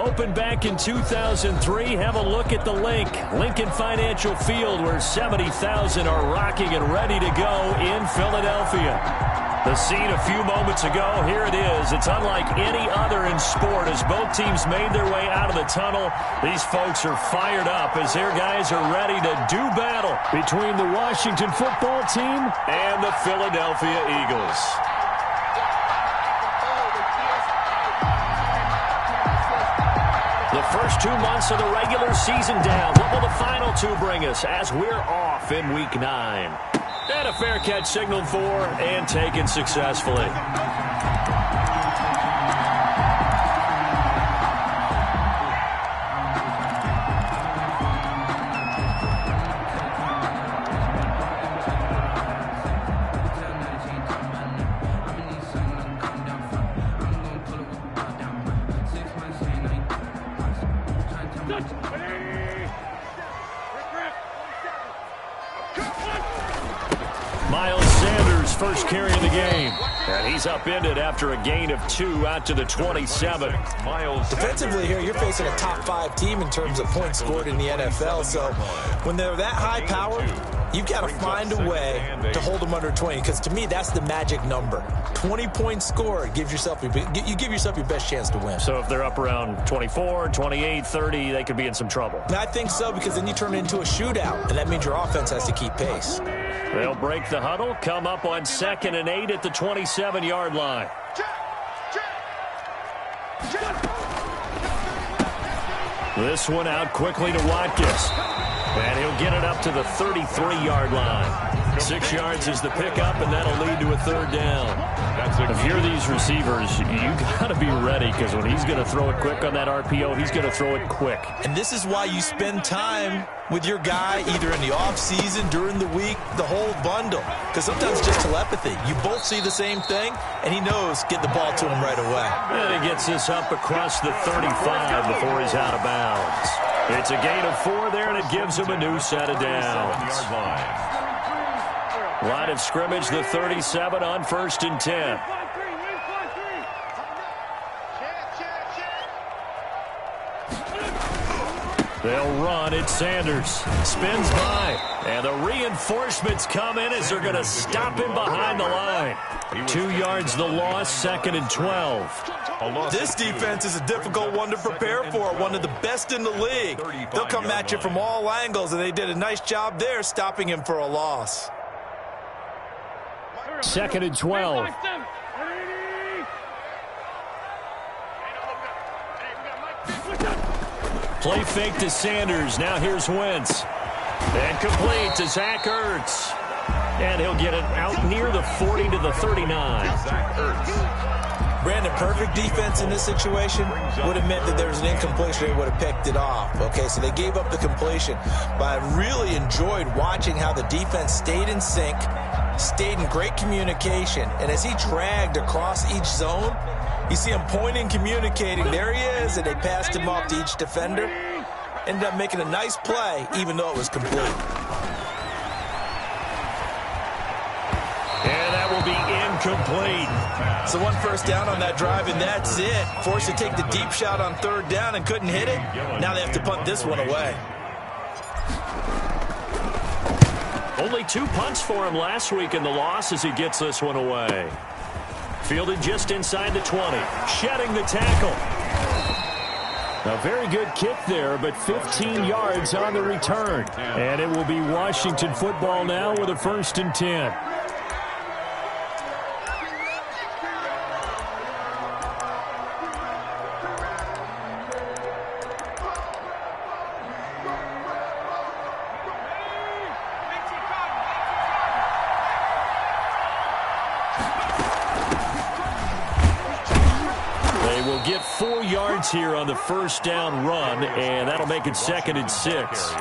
Opened back in 2003. Have a look at the Lincoln Financial Field, where 70,000 are rocking and ready to go in Philadelphia. The scene a few moments ago, here it is. It's unlike any other in sport as both teams made their way out of the tunnel. These folks are fired up as their guys are ready to do battle between the Washington football team and the Philadelphia Eagles. The first 2 months of the regular season down. What will the final two bring us as we're off in Week 9? And a fair catch signaled for and taken successfully. First carry of the game. And he's upended after a gain of 2 out to the 27. Defensively here, you're facing a top 5 team in terms of points scored in the NFL. So when they're that high powered, you've got to find a way to hold them under 20. Because to me, that's the magic number. 20 points scored, you give yourself your best chance to win. So if they're up around 24, 28, 30, they could be in some trouble. I think so, because then you turn it into a shootout, and that means your offense has to keep pace. They'll break the huddle, come up on 2nd and 8 at the 27-yard line. This one out quickly to Watkins. And he'll get it up to the 33-yard line. 6 yards is the pickup, and that'll lead to a 3rd down. If you're these receivers, you got to be ready, because when he's going to throw it quick on that RPO, he's going to throw it quick. And this is why you spend time with your guy either in the offseason, during the week, the whole bundle. Because sometimes it's just telepathy. You both see the same thing, and he knows get the ball to him right away. And he gets this up across the 35 before he's out of bounds. It's a gain of 4 there, and it gives him a new set of downs. Line of scrimmage, the 37 on 1st and 10. They'll run. It's Sanders. Spins by. And the reinforcements come in as they're going to stop him behind the line. 2 yards the loss, 2nd and 12. This defense is a difficult one to prepare for, one of the best in the league. They'll come at you from all angles, and they did a nice job there stopping him for a loss. 2nd and 12. Play fake to Sanders. Now here's Wentz. And complete to Zach Ertz. And he'll get it out near the 40 to the 39. Brandon, perfect defense in this situation would have meant that there was an incompletion. They would have picked it off. Okay, so they gave up the completion. But I really enjoyed watching how the defense stayed in sync, stayed in great communication. And as he dragged across each zone, you see him pointing, communicating. There he is, and they passed him off to each defender. Ended up making a nice play, even though it was complete. And that will be incomplete. So 1 first down on that drive, and that's it. Forced to take the deep shot on 3rd down and couldn't hit it. Now they have to punt this one away. Only 2 punts for him last week in the loss as he gets this one away. Fielded just inside the 20. Shedding the tackle. A very good kick there, but 15 yards on the return. And it will be Washington football now with a 1st and 10. Get 4 yards here on the 1st down run, and that'll make it 2nd and 6.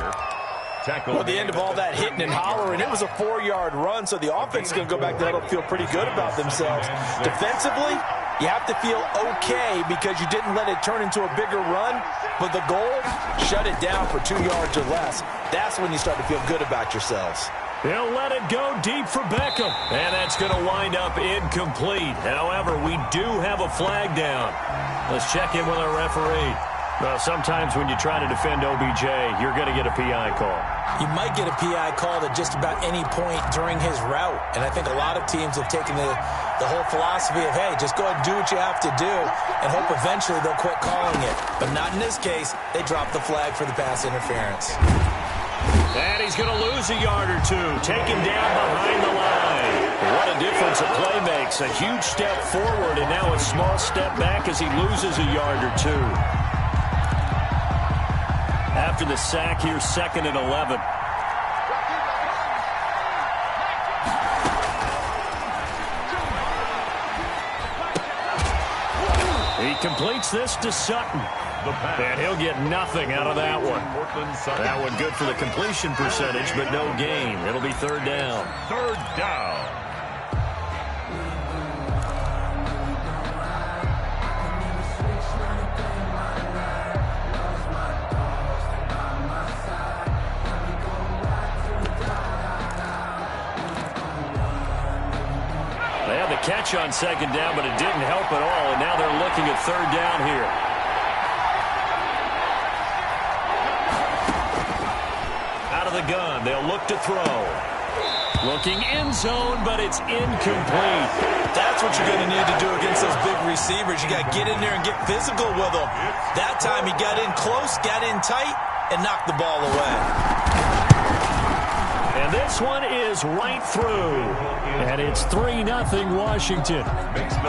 Well, at the end of all that hitting and hollering, it was a 4-yard run, so the offense is going to go back there and feel pretty good about themselves. Defensively, you have to feel okay because you didn't let it turn into a bigger run, but the goal, shut it down for 2 yards or less. That's when you start to feel good about yourselves. They'll let it go deep for Beckham. And that's going to wind up incomplete. However, we do have a flag down. Let's check in with our referee. Well, sometimes when you try to defend OBJ, you're going to get a PI call. You might get a PI call at just about any point during his route. And I think a lot of teams have taken the whole philosophy of, hey, just go ahead and do what you have to do and hope eventually they'll quit calling it. But not in this case. They dropped the flag for the pass interference. And he's going to lose a yard or two. Taken down behind the line. What a difference a play makes. A huge step forward and now a small step back as he loses a yard or two. After the sack here, 2nd and 11. He completes this to Sutton. And he'll get nothing out of that one. That one good for the completion percentage, but no gain. It'll be 3rd down. 3rd down. They had the catch on 2nd down, but it didn't help at all, and now they're looking at 3rd down here. Out of the gun, they'll look to throw. Looking end zone, but it's incomplete. That's what you're going to need to do against those big receivers. You got to get in there and get physical with them. That time he got in close, got in tight, and knocked the ball away. And this one is right through. And it's 3-0 Washington.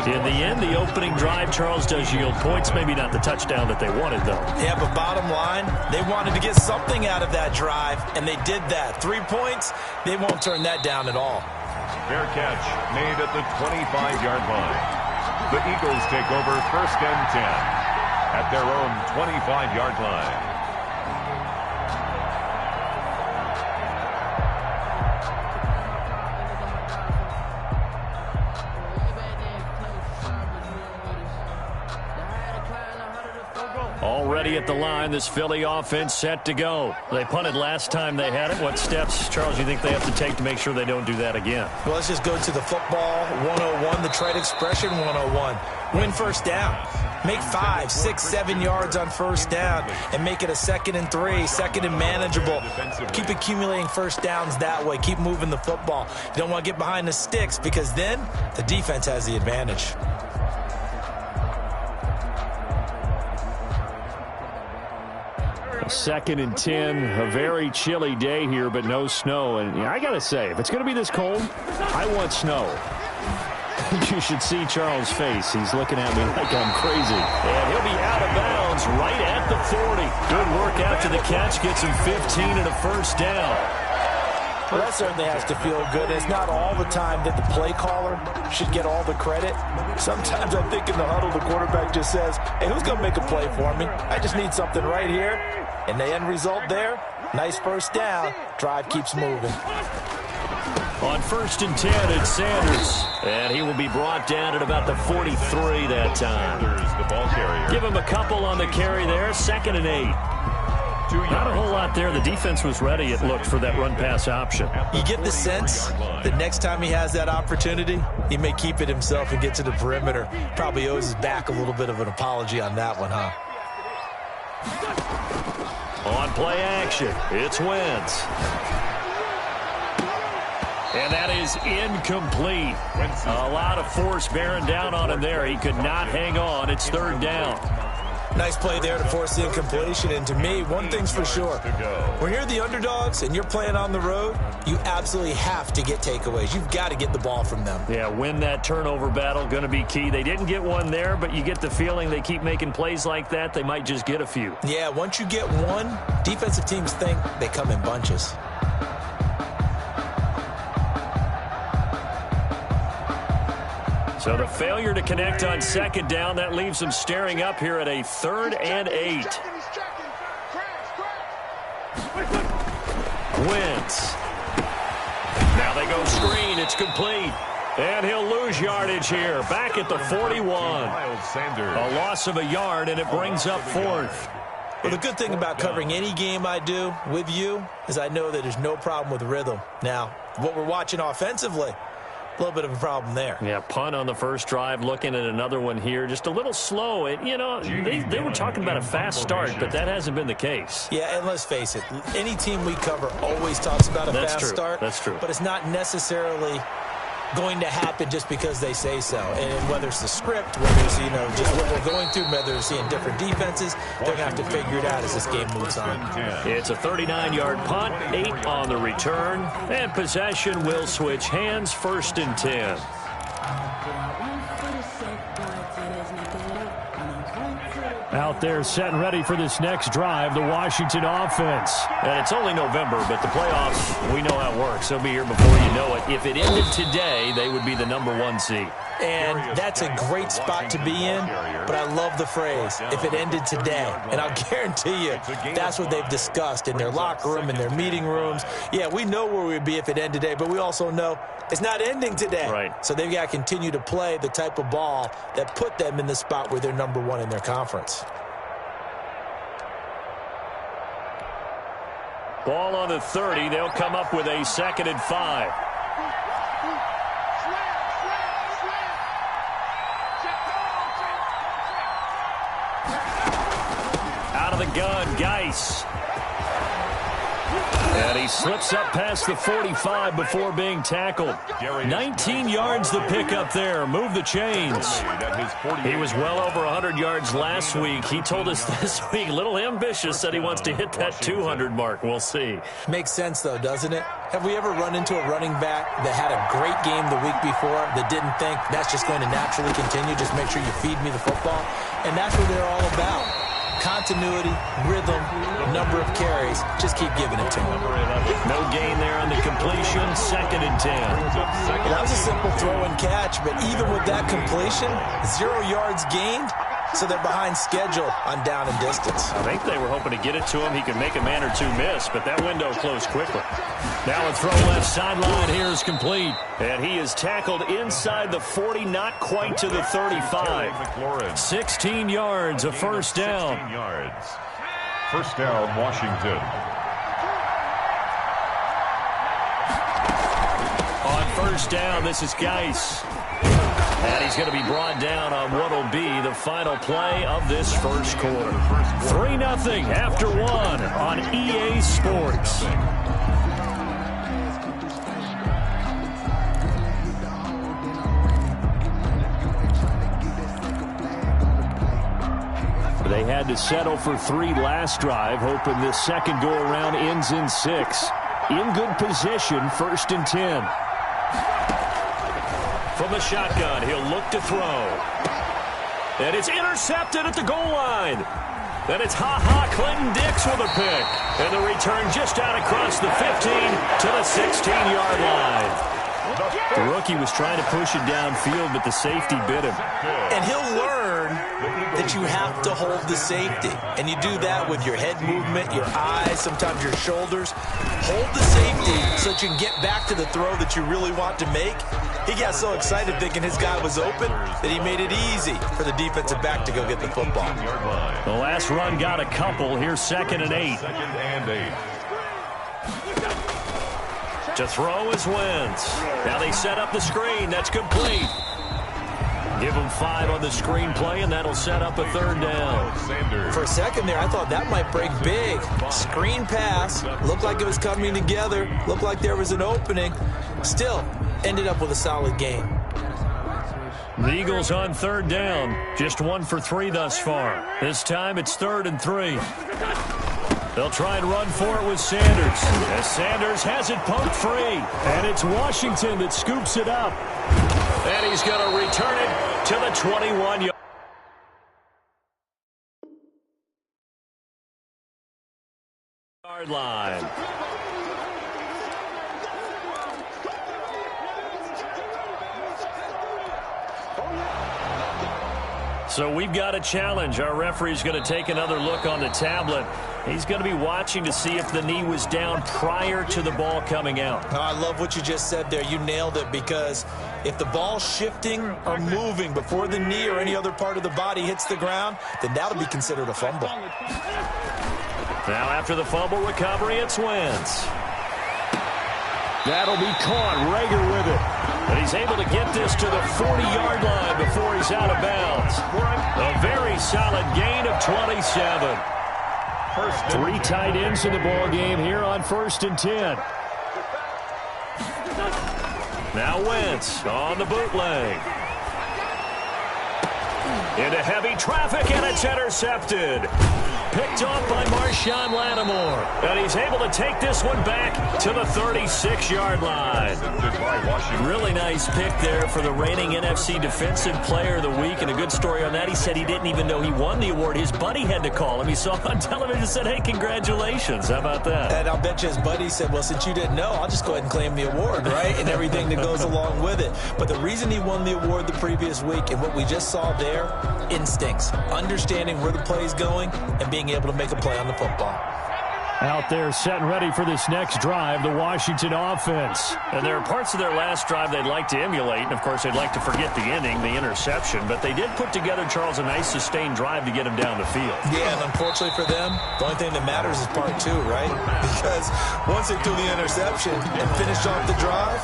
In the end, the opening drive, Charles, does yield points. Maybe not the touchdown that they wanted, though. Yeah, but bottom line, they wanted to get something out of that drive, and they did that. 3 points, they won't turn that down at all. Fair catch made at the 25-yard line. The Eagles take over 1st and 10 at their own 25-yard line. Already at the line, this Philly offense set to go. They punted last time they had it. What steps, Charles, you think they have to take to make sure they don't do that again? Well, let's just go to the football 101, the trade expression 101. Win 1st down. Make 5, 6, 7 yards on 1st down and make it a 2nd and 3, 2nd and manageable. Keep accumulating 1st downs that way. Keep moving the football. You don't want to get behind the sticks because then the defense has the advantage. 2nd and 10, a very chilly day here, but no snow. And I got to say, if it's going to be this cold, I want snow. You should see Charles' face. He's looking at me like I'm crazy. And he'll be out of bounds right at the 40. Good work after the catch. Gets him 15 and a 1st down. Well, that certainly has to feel good. It's not all the time that the play caller should get all the credit. Sometimes I think in the huddle, the quarterback just says, hey, who's going to make a play for me? I just need something right here. And the end result there, nice 1st down. Drive keeps moving. On 1st and 10, it's Sanders. And he will be brought down at about the 43 that time. Sanders, the ball carrier. Give him a couple on the carry there. 2nd and 8. Not a whole lot there. The defense was ready, it looked, for that run-pass option. You get the sense that next time he has that opportunity, he may keep it himself and get to the perimeter. Probably owes his back a little bit of an apology on that one, huh? On play action, it's Wentz. And that is incomplete. A lot of force bearing down on him there. He could not hang on. It's 3rd down. Nice play there to force the incompletion. And to me, one thing's for sure. When you're the underdogs and you're playing on the road, you absolutely have to get takeaways. You've got to get the ball from them. Yeah, win that turnover battle, going to be key. They didn't get one there, but you get the feeling they keep making plays like that, they might just get a few. Yeah, once you get one, defensive teams think they come in bunches. So the failure to connect on 2nd down, that leaves them staring up here at a 3rd and 8. Wentz. Now they go screen. It's complete. And he'll lose yardage here. Back at the 41. A loss of a yard, and it brings up 4th. Well, the good thing about covering any game I do with you is I know that there's no problem with rhythm. Now, what we're watching offensively, A little bit of a problem there. Yeah, punt on the first drive, looking at another one here. Just a little slow. You know, they were talking about a fast start, but that hasn't been the case. Yeah, and let's face it, any team we cover always talks about a fast start. That's true. But it's not necessarily going to happen just because they say so. And whether it's the script, whether it's, you know, just what we're going through, whether it's seeing different defenses, they're going to have to figure it out as this game moves on. It's a 39-yard punt, 8 on the return, and possession will switch hands, 1st and 10. Out there set and ready for this next drive, the Washington offense. And it's only November, but the playoffs, we know how it works. They'll be here before you know it. If it ended today, they would be the #1 seed. And that's a great spot to be in, but I love the phrase, if it ended today. And I'll guarantee you, that's what they've discussed in their locker room, in their meeting rooms. Yeah, we know where we'd be if it ended today, but we also know it's not ending today. Right. So they've got to continue to play the type of ball that put them in the spot where they're #1 in their conference. Ball on the 30. They'll come up with a 2nd and 5. Out of the gun, Geis. And he slips up past the 45 before being tackled. 19 yards the pickup there. Move the chains. He was well over 100 yards last week. He told us this week, a little ambitious, said he wants to hit that 200 mark. We'll see. Makes sense, though, doesn't it? Have we ever run into a running back that had a great game the week before that didn't think that's just going to naturally continue? Just make sure you feed me the football. And that's what they're all about. Continuity, rhythm, number of carries. Just keep giving it to him. No gain there on the completion. 2nd and 10. That was a simple throw and catch, but even with that completion, 0 yards gained, so they're behind schedule on down and distance. I think they were hoping to get it to him. He could make a man or two miss, but that window closed quickly. Now a throw left sideline here is complete. And he is tackled inside the 40, not quite to the 35. 16 yards, a 1st down. 16 yards. 1st down, Washington. On 1st down, this is Geis. And he's going to be brought down on what will be the final play of this 1st quarter. 3-0 after 1 on EA Sports. They had to settle for 3 last drive, hoping this second go-around ends in 6. In good position, 1st and 10. From the shotgun, he'll look to throw. And it's intercepted at the goal line. Then it's Clinton Dix with a pick. And the return just out across the 15 to the 16-yard line. The rookie was trying to push it downfield, but the safety bit him. And he'll learn that you have to hold the safety. And you do that with your head movement, your eyes, sometimes your shoulders. Hold the safety so that you can get back to the throw that you really want to make. He got so excited thinking his guy was open that he made it easy for the defensive back to go get the football. The last run got a couple. Here's 2nd and 8. 2nd and 8. To throw is Wentz. Now they set up the screen. That's complete. Give them 5 on the screen play, and that'll set up a 3rd down. For a second there, I thought that might break big. Screen pass. Looked like it was coming together. Looked like there was an opening. Still, ended up with a solid game. The Eagles on 3rd down. Just 1 for 3 thus far. This time it's 3rd and 3. They'll try and run for it with Sanders. As Sanders has it poked free. And it's Washington that scoops it up. And he's going to return it to the 21-yard line. So we've got a challenge. Our referee's going to take another look on the tablet. He's going to be watching to see if the knee was down prior to the ball coming out. Oh, I love what you just said there. You nailed it, because if the ball's shifting or moving before the knee or any other part of the body hits the ground, then that'll be considered a fumble. Now after the fumble recovery, it's Wentz. That'll be caught. Rager with it. And he's able to get this to the 40-yard line before he's out of bounds. A very solid gain of 27. Three tight ends in the ball game here on 1st and 10. Now Wentz on the bootleg. Into heavy traffic, and it's intercepted. Picked off by Marshawn Lattimore. And he's able to take this one back to the 36-yard line. Really nice pick there for the reigning NFC Defensive Player of the Week. And a good story on that. He said he didn't even know he won the award. His buddy had to call him. He saw him on television and said, hey, congratulations. How about that? And I'll bet you his buddy said, well, since you didn't know, I'll just go ahead and claim the award, right? And everything that goes along with it. But the reason he won the award the previous week and what we just saw there, instincts, understanding where the play is going and being able to make a play on the football. Out there set and ready for this next drive, the Washington offense. And there are parts of their last drive they'd like to emulate, and of course they'd like to forget the inning, the interception, but they did put together, Charles, a nice sustained drive to get him down the field. Yeah, and unfortunately for them, the only thing that matters is part two, right? Because once they threw the interception and finished off the drive,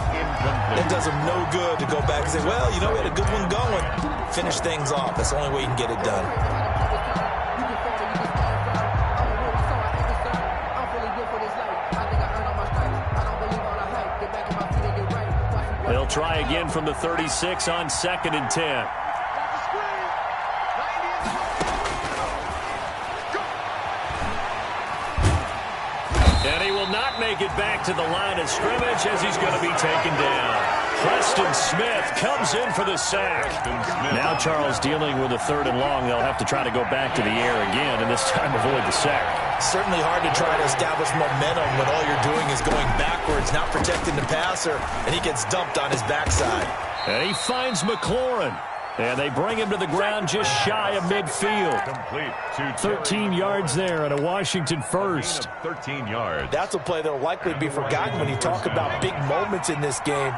it does them no good to go back and say, well, you know, we had a good one going. Finish things off. That's the only way you can get it done. They'll try again from the 36 on 2nd and 10. And he will not make it back to the line of scrimmage as he's going to be taken down. Preston Smith comes in for the sack. Now Charles dealing with a 3rd and long. They'll have to try to go back to the air again and this time avoid the sack. Certainly hard to try to establish momentum when all you're doing is going backwards, not protecting the passer, and he gets dumped on his backside. And he finds McLaurin. And they bring him to the ground just shy of midfield. 13 yards there and a Washington first. 13 yards. That's a play that will likely be forgotten when you talk about big moments in this game.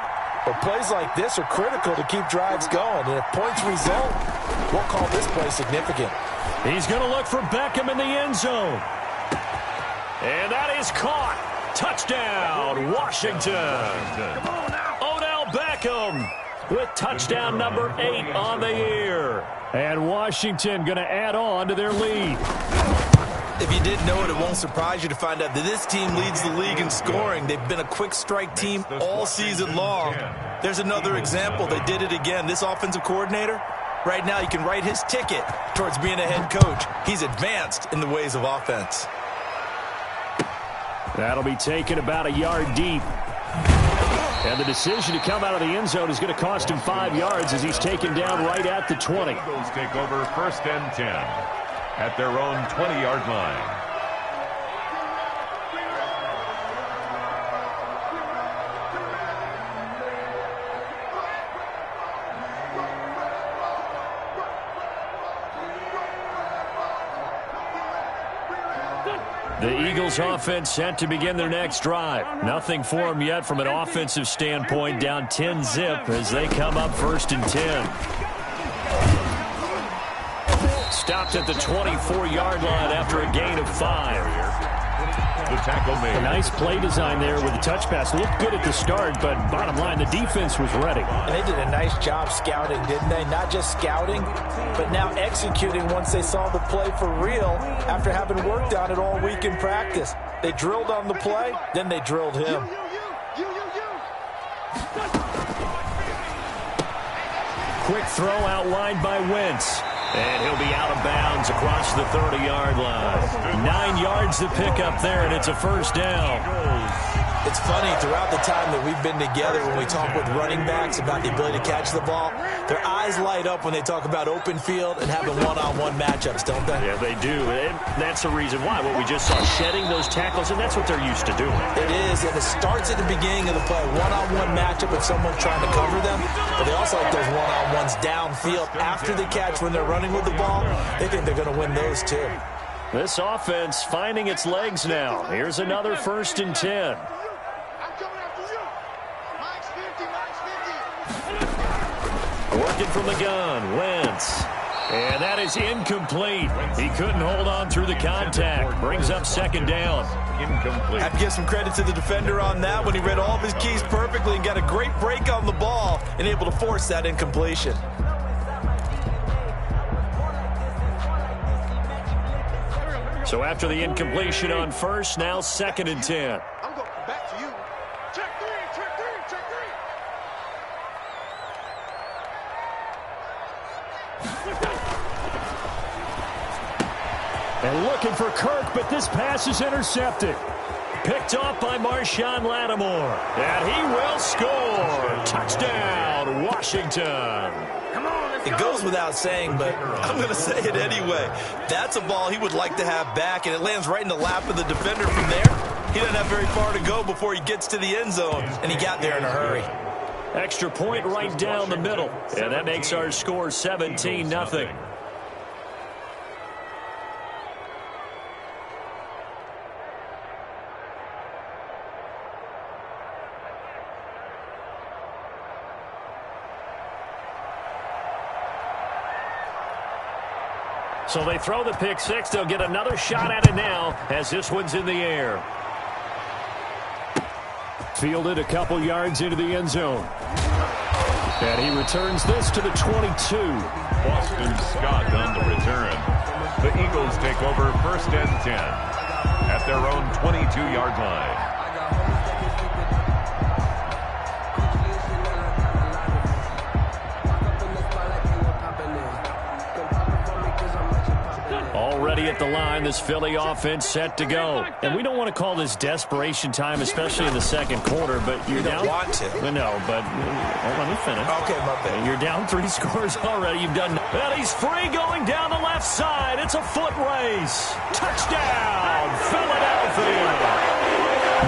But plays like this are critical to keep drives going. And if points result, we'll call this play significant. He's going to look for Beckham in the end zone. And that is caught. Touchdown, Washington. Odell Beckham with touchdown number 8 on the year. And Washington going to add on to their lead. If you didn't know it, it won't surprise you to find out that this team leads the league in scoring. They've been a quick strike team all season long. There's another example. They did it again. This offensive coordinator, right now you can write his ticket towards being a head coach. He's advanced in the ways of offense. That'll be taken about a yard deep. And the decision to come out of the end zone is going to cost him 5 yards as he's taken down right at the 20. Eagles take over 1st and 10 at their own 20-yard line. The Eagles offense set to begin their next drive. Nothing for them yet from an offensive standpoint, down 10-zip as they come up 1st and 10. Stopped at the 24-yard line after a gain of 5. The tackle made. A nice play design there with the touch pass. Looked good at the start, but bottom line, the defense was ready. And they did a nice job scouting, didn't they? Not just scouting, but now executing once they saw the play for real after having worked on it all week in practice. They drilled on the play, then they drilled him. Quick throw outlined by Wentz. And he'll be out of bounds across the 30-yard line. 9 yards to pick up there, and it's a 1st down. It's funny, throughout the time that we've been together, when we talk with running backs about the ability to catch the ball, their eyes light up when they talk about open field and having one-on-one matchups, don't they? Yeah, they do. And that's the reason why. What we just saw, shedding those tackles, and that's what they're used to doing. It is, and it starts at the beginning of the play. One-on-one matchup if someone's trying to cover them, but they also like those one-on-ones downfield after the catch when they're running with the ball. They think they're going to win those too. This offense finding its legs now. Here's another 1st and 10. Working from the gun, Wentz. And that is incomplete. He couldn't hold on through the contact. Brings up second down. Incomplete. I have to give some credit to the defender on that when he read all of his keys perfectly and got a great break on the ball and able to force that incompletion. So after the incompletion on first, now 2nd and 10. I'm going back to you. Check three. And looking for Kirk, but this pass is intercepted. Picked off by Marshawn Lattimore. And he will score. Touchdown, Washington. It goes without saying, but I'm going to say it anyway. That's a ball he would like to have back, and it lands right in the lap of the defender from there. He doesn't have very far to go before he gets to the end zone, and he got there in a hurry. Extra point right down the middle. And that makes our score 17-0. So they throw the pick six. They'll get another shot at it now as this one's in the air. Fielded a couple yards into the end zone. And he returns this to the 22. Boston Scott on the return. The Eagles take over 1st and 10 at their own 22-yard line. Already at the line, this Philly offense set to go. And we don't want to call this desperation time, especially in the second quarter, but you're down. You don't want to. No, but let me finish. Okay, my bad. You're down 3 scores already. You've done. Well, he's free going down the left side. It's a foot race. Touchdown, Philadelphia.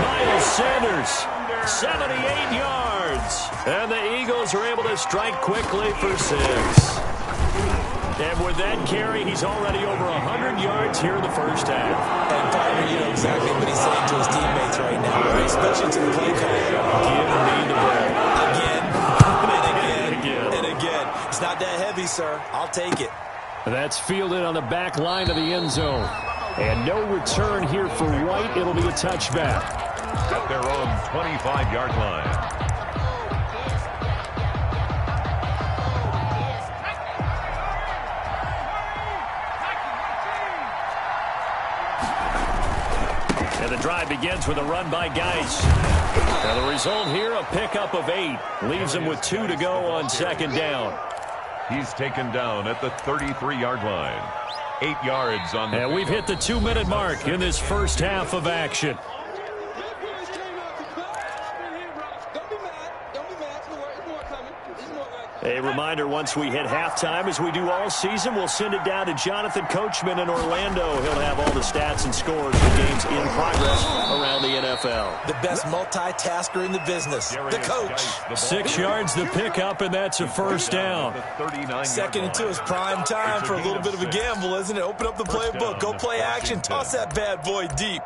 Miles Sanders, 78 yards. And the Eagles are able to strike quickly for 6. And with that carry, he's already over 100 yards here in the first half. And partner, you know exactly what he's saying to his teammates right now, right? Especially to the play caller. Give me the ball. Again, and again. It's not that heavy, sir. I'll take it. That's fielded on the back line of the end zone. And no return here for White. It'll be a touchback. At their own 25-yard line. And the drive begins with a run by Geis. Now the result here, a pickup of 8. Leaves him with 2 to go on 2nd down. He's taken down at the 33-yard line. 8 yards on the And we've hit the 2-minute mark in this first half of action. A reminder, once we hit halftime, as we do all season, we'll send it down to Jonathan Coachman in Orlando. He'll have all the stats and scores for games in progress around the NFL. The best multitasker in the business, the coach. 6 yards the pickup, and that's a first down. 2nd and 2 is prime time for a little bit of a gamble, isn't it? Open up the playbook, go play action, toss that bad boy deep.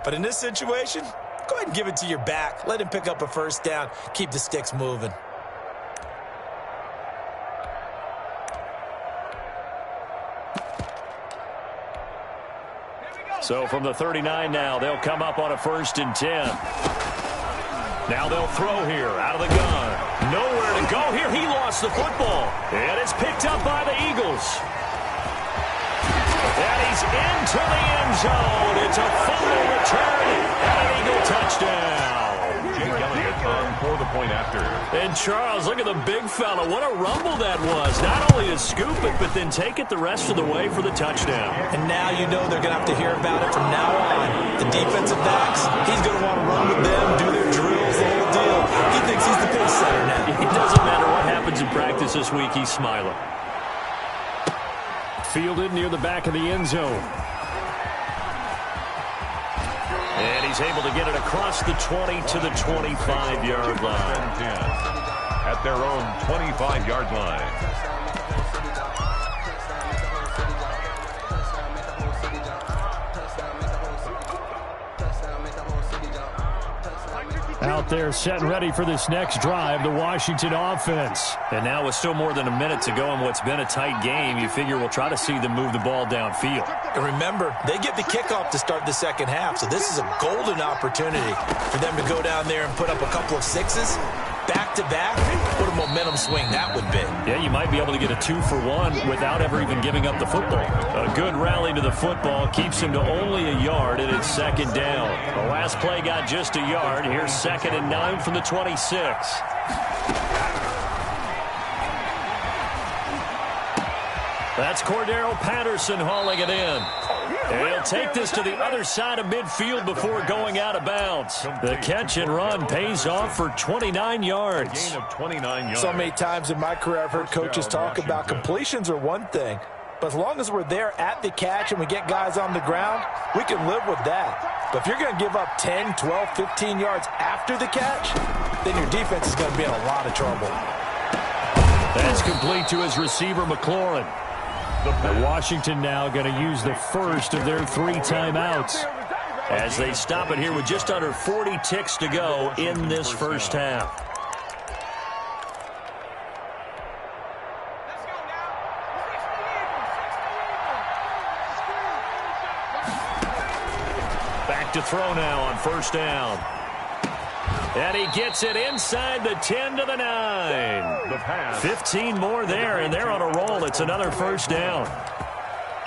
But in this situation, go ahead and give it to your back. Let him pick up a first down. Keep the sticks moving. So from the 39 now, they'll come up on a 1st and 10. Now they'll throw here out of the gun. Nowhere to go here. He lost the football. And it's picked up by the Eagles. And he's into the end zone. It's a fumble return and an Eagle touchdown. For the point after. And Charles, look at the big fella. What a rumble that was. Not only to scoop it, but then take it the rest of the way for the touchdown. And now you know they're going to have to hear about it from now on. The defensive backs, he's going to want to run with them, do their drills, the whole deal. He thinks he's the pace setter now. It doesn't matter what happens in practice this week, he's smiling. Fielded near the back of the end zone. And he's able to get it across the 20 to the 25-yard line. At their own 25-yard line. Out Out there set and ready for this next drive, the Washington offense. And now with still more than a minute to go in what's been a tight game, you figure we'll try to see them move the ball downfield. And remember, they get the kickoff to start the second half, so this is a golden opportunity for them to go down there and put up a couple of sixes back-to-back. What a momentum swing that would be. Yeah, you might be able to get a 2-for-1 without ever even giving up the football. A good rally to the football keeps him to only a yard, and it's second down. The last play got just a yard. Here's 2nd and 9 from the 26. That's Cordero Patterson hauling it in. And he'll take this to the other side of midfield before going out of bounds. The catch and run pays off for 29 yards. Gain of 29 yards. So many times in my career I've heard coaches talk about completions are one thing, but as long as we're there at the catch and we get guys on the ground, we can live with that. But if you're going to give up 10, 12, 15 yards after the catch, then your defense is going to be in a lot of trouble. That's complete to his receiver, McLaurin. Washington now going to use the first of their 3 timeouts as they stop it here with just under 40 ticks to go in this first half. Back to throw now on first down. And he gets it inside the 10 to the 9. The pass. 15 more there, and they're on a roll. It's another first down.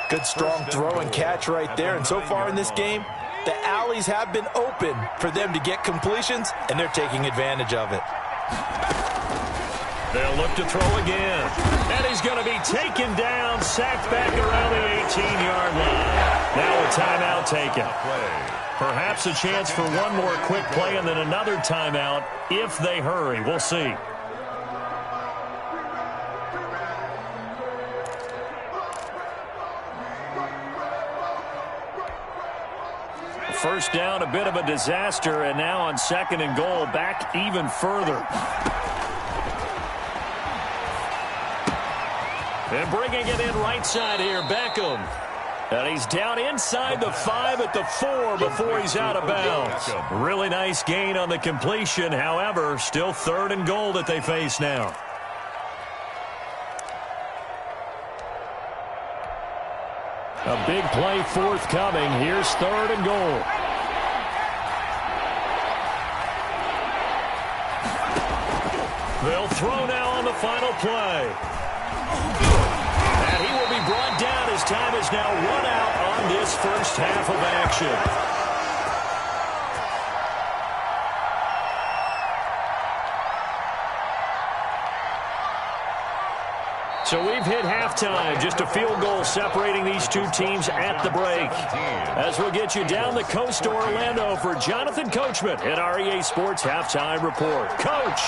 Good strong throw and catch right there. And so far in this game, the alleys have been open for them to get completions, and they're taking advantage of it. They'll look to throw again. And he's going to be taken down, sacked back around the 18-yard line. Now a timeout taken. Perhaps a chance for one more quick play and then another timeout if they hurry. We'll see. First down, a bit of a disaster, and now on 2nd and goal, back even further. And bringing it in right side here, Beckham. And he's down inside the 5 at the 4 before he's out of bounds. Really nice gain on the completion. However, still 3rd and goal that they face now. A big play forthcoming. Here's 3rd and goal. They'll throw now on the final play. And he will be brought down as time is now run out on this first half of action. So we've hit halftime. Just a field goal separating these two teams at the break. As we'll get you down the coast to Orlando for Jonathan Coachman at our EA Sports Halftime Report. Coach!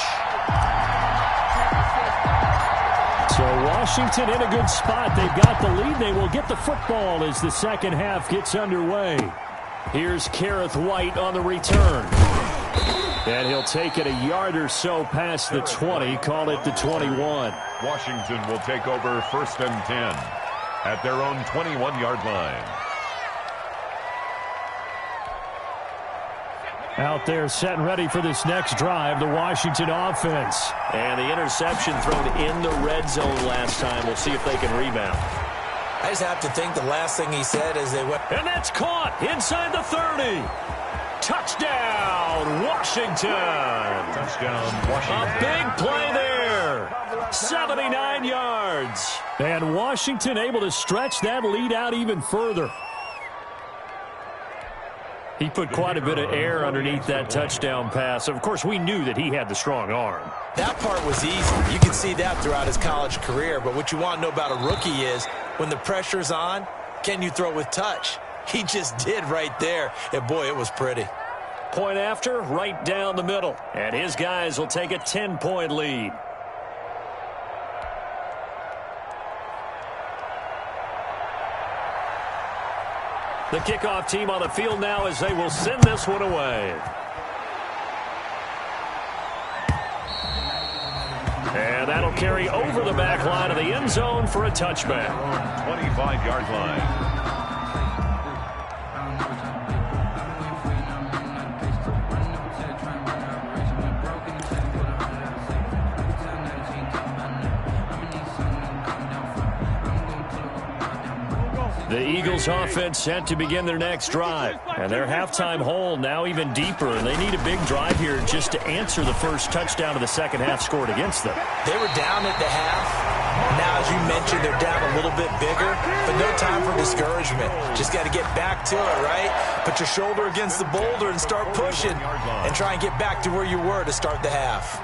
So Washington in a good spot. They've got the lead. They will get the football as the second half gets underway. Here's Kareth White on the return. And he'll take it a yard or so past the 20, call it the 21. Washington will take over 1st and 10 at their own 21-yard line. Out there set and ready for this next drive, the Washington offense. And the interception thrown in the red zone last time. We'll see if they can rebound. I just have to think the last thing he said as they went. And that's caught inside the 30. Touchdown, Washington. Touchdown, Washington. A big play there. 79 yards. And Washington able to stretch that lead out even further. He put quite a bit of air underneath that touchdown pass. Of course, we knew that he had the strong arm. That part was easy. You can see that throughout his college career. But what you want to know about a rookie is when the pressure's on, can you throw with touch? He just did right there. And, boy, it was pretty. Point after, right down the middle. And his guys will take a 10-point lead. The kickoff team on the field now as they will send this one away. And that'll carry over the back line of the end zone for a touchback. 25-yard line. The Eagles offense set to begin their next drive. And their halftime hole now even deeper. And they need a big drive here just to answer the first touchdown of the second half scored against them. They were down at the half. Now, as you mentioned, they're down a little bit bigger, but no time for discouragement. Just got to get back to it, right? Put your shoulder against the boulder and start pushing and try and get back to where you were to start the half.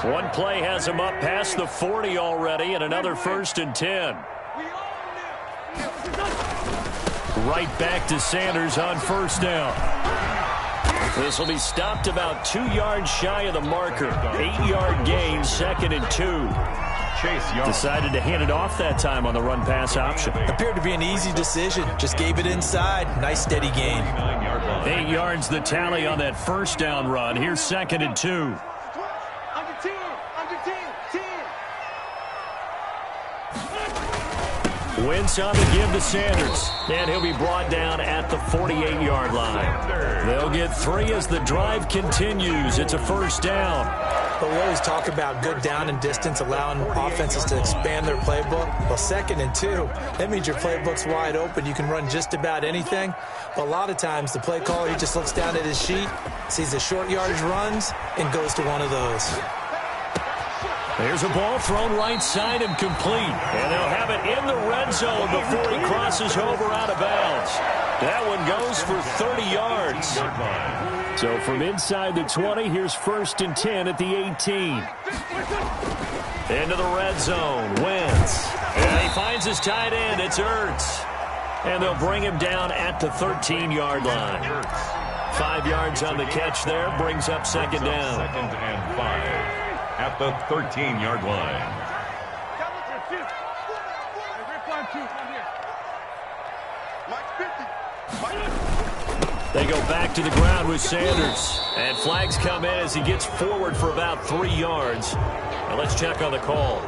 One play has him up past the 40 already, and another 1st and 10. Right back to Sanders on 1st down. This will be stopped about 2 yards shy of the marker. 8-yard gain, 2nd and 2. Chase Young decided to hand it off that time on the run-pass option. Appeared to be an easy decision. Just gave it inside. Nice, steady gain. 8 yards the tally on that 1st down run. Here's 2nd and 2. Wentz on the give to Sanders, and he'll be brought down at the 48-yard line. They'll get 3 as the drive continues. It's a 1st down. But we always talk about good down and distance, allowing offenses to expand their playbook. Well, 2nd and 2, that means your playbook's wide open. You can run just about anything. But a lot of times, the play caller, he just looks down at his sheet, sees the short yardage runs, and goes to one of those. There's a ball thrown right side and complete. And they'll have it in the red zone before he crosses over out of bounds. That one goes for 30 yards. So from inside the 20, here's 1st and 10 at the 18. Into the red zone, Wentz. And he finds his tight end, it's Ertz. And they'll bring him down at the 13-yard line. 5 yards on the catch there, brings up 2nd down. 2nd and 5. At the 13-yard line. They go back to the ground with Sanders. And flags come in as he gets forward for about 3 yards. Now let's check on the call.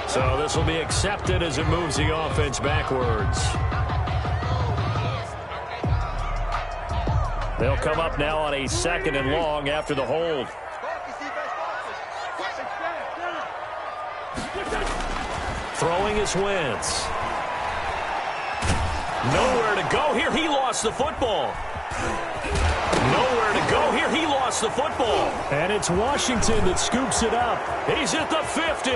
So this will be accepted as it moves the offense backwards. They'll come up now on a 2nd and long after the hold. Throwing is Wentz. Nowhere to go here. He lost the football. Nowhere to go here. He lost the football. And it's Washington that scoops it up. He's at the 50.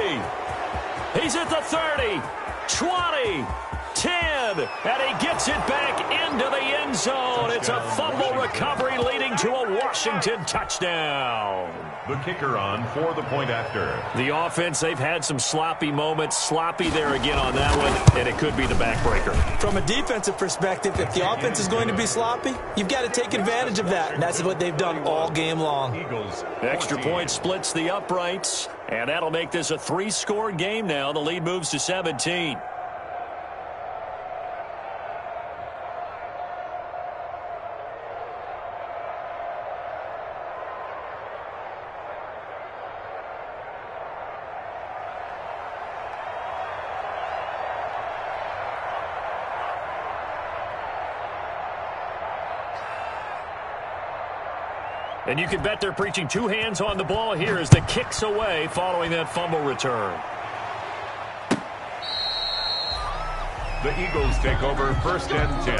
He's at the 30. 20. 10. And he gets it back into the end zone. It's a fumble recovery leading to a Washington touchdown. The kicker on for the point after. The offense, they've had some sloppy moments. Sloppy there again on that one, and it could be the backbreaker. From a defensive perspective, if the offense is going to be sloppy, you've got to take advantage of that. And that's what they've done all game long. Eagles. Extra point splits the uprights, and that'll make this a 3-score game now. The lead moves to 17. And you can bet they're preaching 2 hands on the ball here as the kick's away following that fumble return. The Eagles take over 1st and 10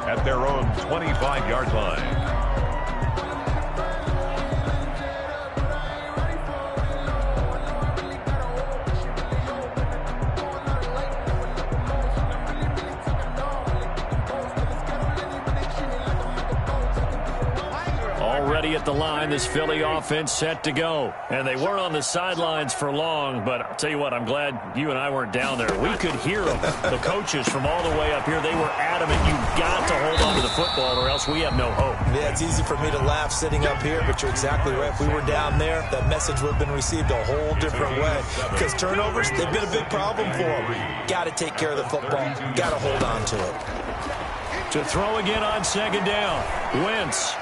at their own 25-yard line. Already at the line, this Philly offense set to go. And they were on the sidelines for long, but I'll tell you what, I'm glad you and I weren't down there. We could hear them, the coaches from all the way up here. They were adamant, you've got to hold on to the football or else we have no hope. Yeah, it's easy for me to laugh sitting up here, but you're exactly right. If we were down there, that message would have been received a whole different way. Because turnovers, they've been a big problem for them. Got to take care of the football. Got to hold on to it. To throw again on 2nd down. Wentz.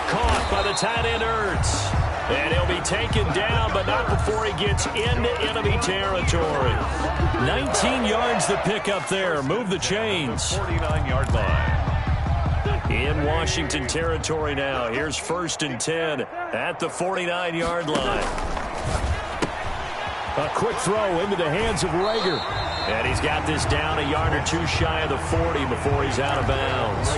Caught by the tight end Ertz. And he'll be taken down, but not before he gets into enemy territory. 19 yards to pick up there. Move the chains. 49-yard line. In Washington territory now. Here's 1st and 10 at the 49-yard line. A quick throw into the hands of Rager. And he's got this down a yard or two shy of the 40 before he's out of bounds.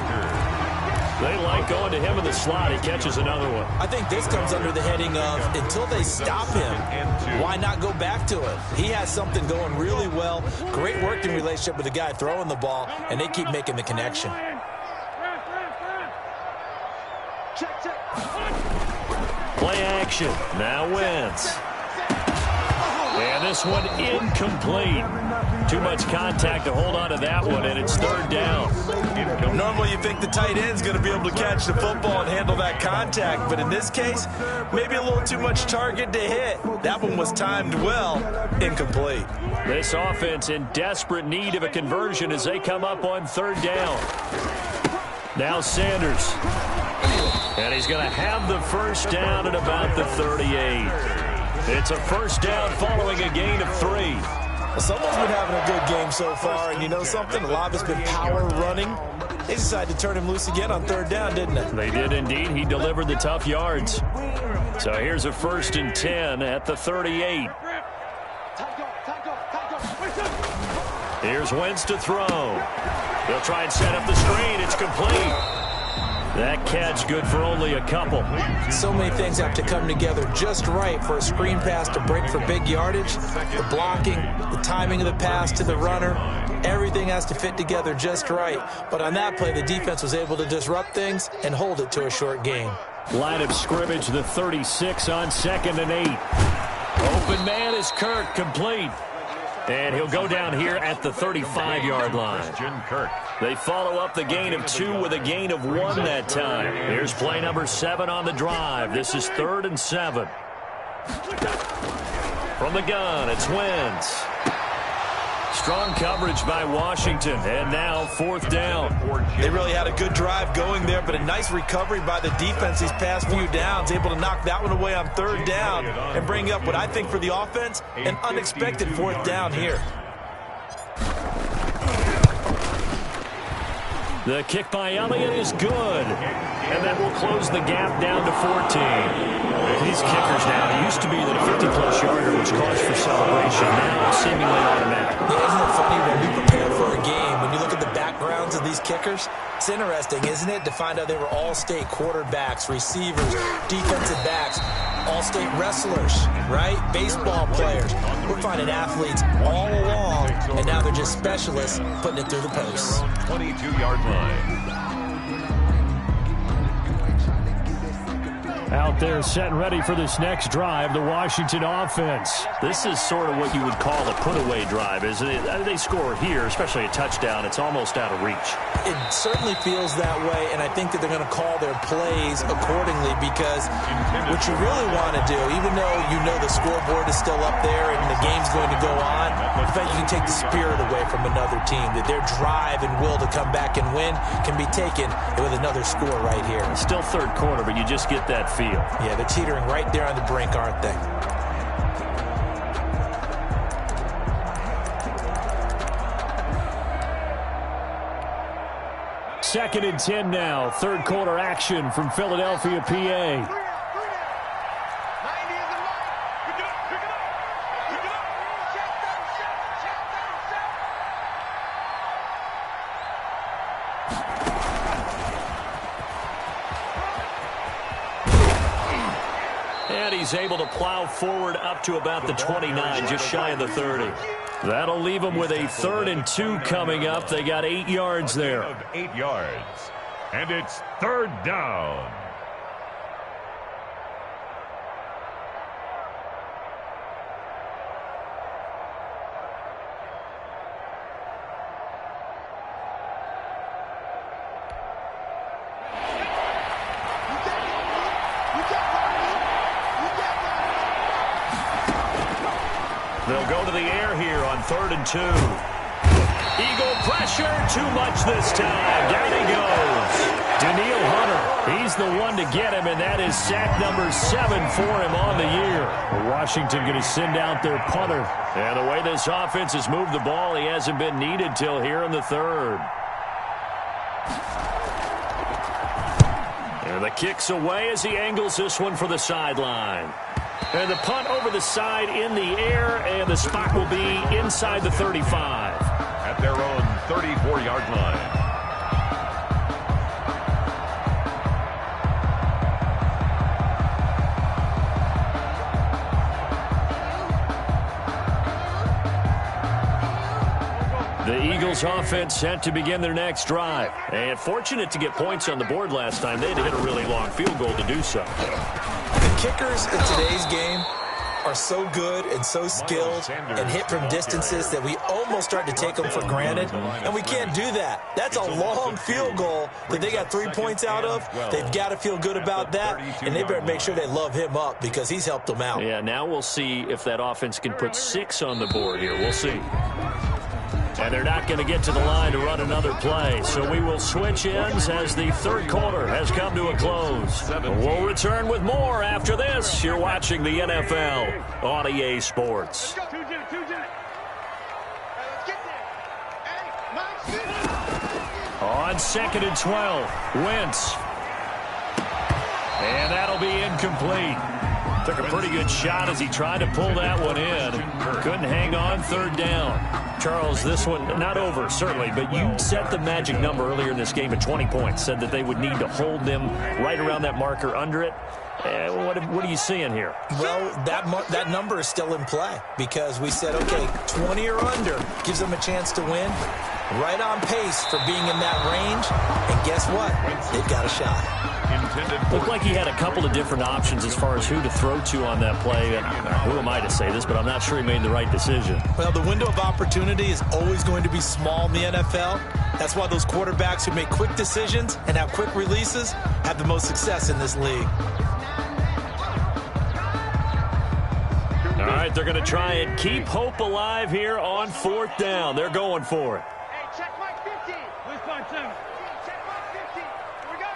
They like going to him in the slot. He catches another one. I think this comes under the heading of until they stop him, why not go back to it? He has something going really well. Great working relationship with the guy throwing the ball, and they keep making the connection. Play action. Now Wentz. And this one incomplete. Too much contact to hold on to that one, and it's 3rd down. Normally you think the tight end's going to be able to catch the football and handle that contact, but in this case, maybe a little too much target to hit. That one was timed well. Incomplete. This offense in desperate need of a conversion as they come up on 3rd down. Now Sanders. And he's going to have the 1st down at about the 38. It's a 1st down following a gain of 3. Well, someone's been having a good game so far, and you know something? A lot of it's been power running. They decided to turn him loose again on 3rd down, didn't they? They did indeed. He delivered the tough yards. So here's a 1st and 10 at the 38. Here's Wentz to throw. They'll try and set up the screen. It's complete. That catch good for only a couple. So many things have to come together just right for a screen pass to break for big yardage. The blocking, the timing of the pass to the runner, everything has to fit together just right. But on that play, the defense was able to disrupt things and hold it to a short game. Line of scrimmage, the 36 on 2nd and 8. Open man is Kirk, complete. And he'll go down here at the 35-yard line. They follow up the gain of 2 with a gain of 1 that time. Here's play number 7 on the drive. This is 3rd and 7. From the gun, it's Wentz. Strong coverage by Washington, and now 4th down. They really had a good drive going there, but a nice recovery by the defense these past few downs, able to knock that one away on 3rd down and bring up what I think for the offense, an unexpected 4th down here. The kick by Elliott is good, and that will close the gap down to 14. These kickers now used to be that a 50-plus yarder was cause for celebration. Now seemingly automatic. Yeah, isn't it funny when we prepare for a game, when you look at the backgrounds of these kickers, it's interesting, isn't it, to find out they were all-state quarterbacks, receivers, defensive backs, all-state wrestlers, right? Baseball players. We're finding athletes all along, and now they're just specialists putting it through the posts. 22-yard line. Out there set and ready for this next drive, the Washington offense. This is sort of what you would call a put-away drive, isn't it? They score here, especially a touchdown. It's almost out of reach. It certainly feels that way, and I think that they're going to call their plays accordingly because what you really want to do, even though you know the scoreboard is still up there and the game's going to go on, in fact, you can take the spirit away from another team, that their drive and will to come back and win can be taken with another score right here. Still 3rd quarter, but you just get that feel. Yeah, they're teetering right there on the brink, aren't they? Second and 10 now. 3rd quarter action from Philadelphia, PA. And he's able to plow forward up to about the 29, just shy of the 30. That'll leave them with a 3rd and 2 coming up. They got 8 yards there. 8 yards. And it's 3rd down. They'll go to the air here on 3rd and 2. Eagle pressure, too much this time. Down he goes. Daniil Hunter, he's the one to get him, and that is sack number 7 for him on the year. Washington going to send out their punter. And the way this offense has moved the ball, he hasn't been needed till here in the 3rd. And the kick's away as he angles this one for the sideline. And the punt over the side in the air, and the spot will be inside the 35. At their own 34-yard line. The Eagles offense set to begin their next drive. And fortunate to get points on the board last time. They had to hit a really long field goal to do so. The kickers in today's game are so good and so skilled and hit from distances that we almost start to take them for granted, and we can't do that. That's a long field goal that they got 3 points out of. They've got to feel good about that, and they better make sure they love him up because he's helped them out. Yeah, now we'll see if that offense can put 6 on the board here. We'll see. And they're not going to get to the line to run another play. So we will switch ends as the third quarter has come to a close. We'll return with more after this. You're watching the NFL on EA Sports. On 2nd and 12, Wentz. And that'll be incomplete. Took a pretty good shot as he tried to pull that one in. Couldn't hang on, third down. Charles, this one, not over, certainly, but you set the magic number earlier in this game at 20 points. Said that they would need to hold them right around that marker under it. What are you seeing here? Well, that number is still in play because we said, okay, 20 or under gives them a chance to win. Right on pace for being in that range. And guess what? They've got a shot. Looked like he had a couple of different options as far as who to throw to on that play. And who am I to say this, but I'm not sure he made the right decision. Well, the window of opportunity is always going to be small in the NFL. That's why those quarterbacks who make quick decisions and have quick releases have the most success in this league. All right, they're going to try and keep hope alive here on 4th down. They're going for it. Hey, check Mike 50. Where's 5-7? Check Mike 50. We go.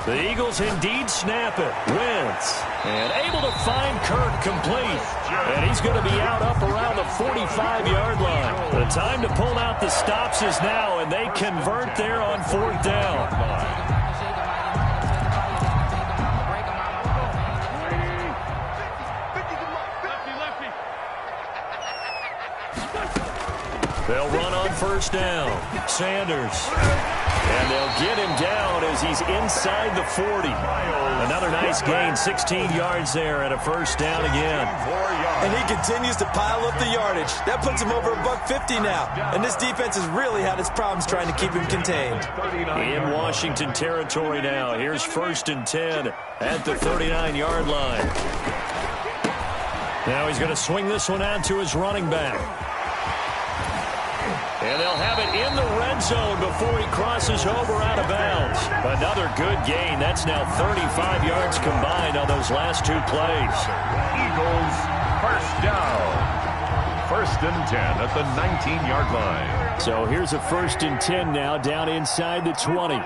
The Eagles indeed snap it. Wentz. And able to find Kirk complete. And he's going to be out up around the 45-yard line. The time to pull out the stops is now, and they convert there on 4th down. They'll run on 1st down. Sanders. And they'll get him down as he's inside the 40. Another nice gain, 16 yards there and a 1st down again. And he continues to pile up the yardage. That puts him over $150 now. And this defense has really had its problems trying to keep him contained. In Washington territory now. Here's 1st and 10 at the 39-yard line. Now he's going to swing this one out to his running back. And they'll have it in the red zone before he crosses over out of bounds. Another good gain. That's now 35 yards combined on those last 2 plays. Eagles, 1st down. 1st and 10 at the 19-yard line. So here's a 1st and 10 now down inside the 20.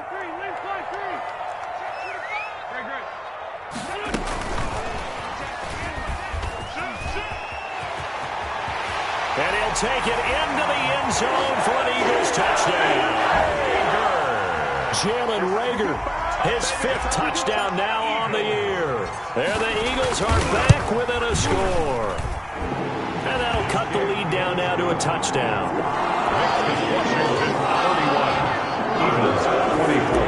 And he'll take it into the end zone for an Eagles touchdown. Jalen Reagor, his 5th touchdown now on the year. There the Eagles are back within a score. And that'll cut the lead down now to a touchdown. Next is Washington, 31. Eagles, 24.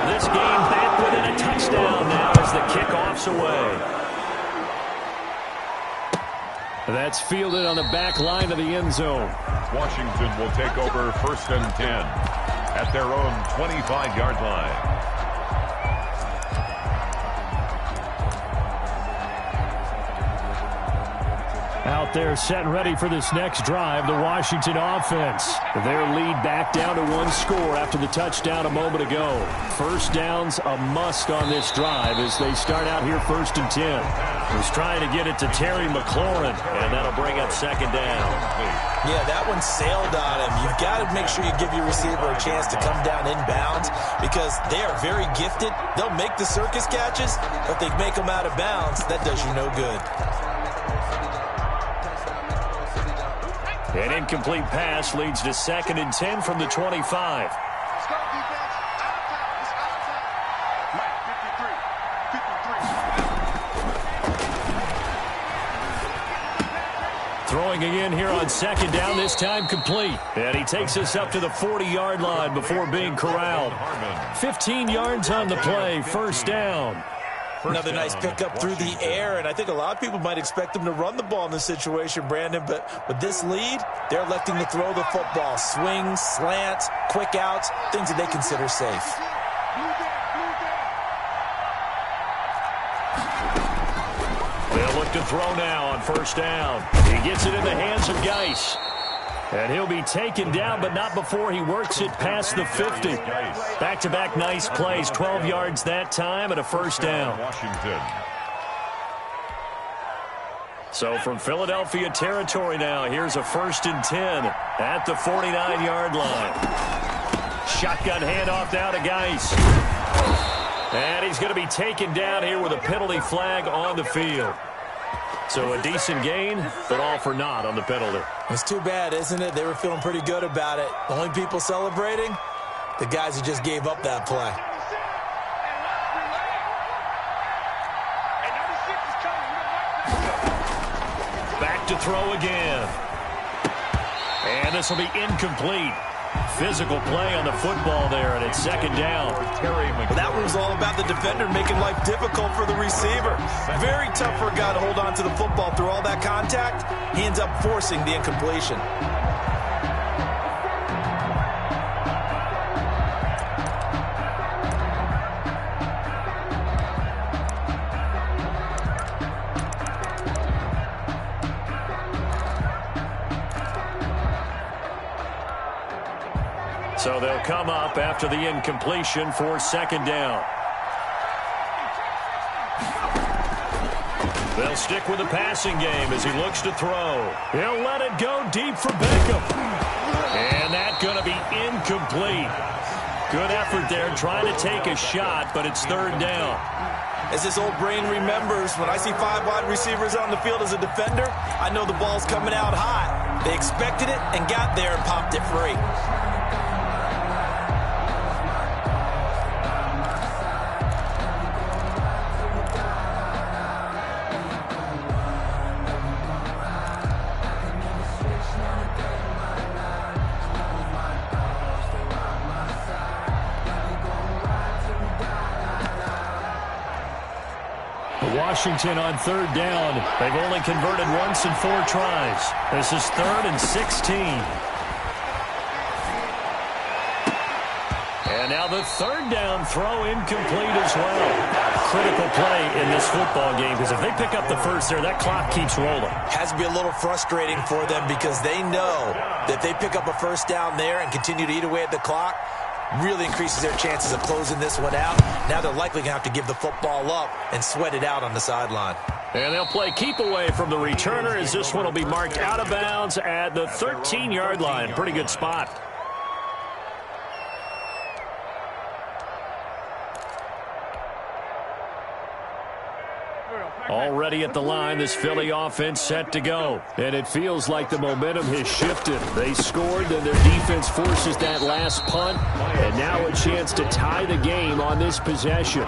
This game back within a touchdown now as the kickoff's away. That's fielded on the back line of the end zone. Washington will take over 1st and 10 at their own 25-yard line. Out there set and ready for this next drive, the Washington offense. Their lead back down to 1 score after the touchdown a moment ago. 1st down's a must on this drive as they start out here 1st and 10. He's trying to get it to Terry McLaurin, and that'll bring up 2nd down. Yeah, that one sailed on him. You've got to make sure you give your receiver a chance to come down inbounds because they are very gifted. They'll make the circus catches, but if they make them out of bounds, that does you no good. An incomplete pass leads to 2nd and 10 from the 25. Throwing again here on second down, this time complete. And he takes us up to the 40-yard line before being corralled. 15 yards on the play, first down. Another nice pickup through the air, and I think a lot of people might expect them to run the ball in this situation, Brandon, but with this lead, they're electing to throw the football. Swings, slants, quick outs, things that they consider safe. They'll look to throw now on first down. He gets it in the hands of Geis. And he'll be taken down, but not before he works it past the 50. Back-to-back nice plays, 12 yards that time and a first down. So from Philadelphia territory now, here's a 1st and 10 at the 49-yard line. Shotgun handoff now to Geis. And he's going to be taken down here with a penalty flag on the field. So a decent gain, but all for naught on the penalty. It's too bad, isn't it? They were feeling pretty good about it. The only people celebrating, the guys who just gave up that play. Back to throw again. And this will be incomplete. Physical play on the football there, and it's second down. Well, that one was all about the defender making life difficult for the receiver. Very tough for a guy to hold on to the football through all that contact. He ends up forcing the incompletion. So they'll come up after the incompletion for second down. They'll stick with the passing game as he looks to throw. He'll let it go deep for Beckham. And that's going to be incomplete. Good effort there trying to take a shot, but it's third down. As this old brain remembers, when I see 5 wide receivers on the field as a defender, I know the ball's coming out hot. They expected it and got there and popped it free. Washington on third down. They've only converted once in 4 tries. This is 3rd and 16. And now the third down throw incomplete as well. Critical play in this football game because if they pick up the first there, that clock keeps rolling. Has to be a little frustrating for them because they know that they pick up a first down there and continue to eat away at the clock. Really increases their chances of closing this one out. Now they're likely going to have to give the football up and sweat it out on the sideline. And they'll play keep away from the returner as this one will be marked out of bounds at the 13-yard line. Pretty good spot. Already at the line, this Philly offense set to go. And it feels like the momentum has shifted. They scored, then their defense forces that last punt. And now a chance to tie the game on this possession.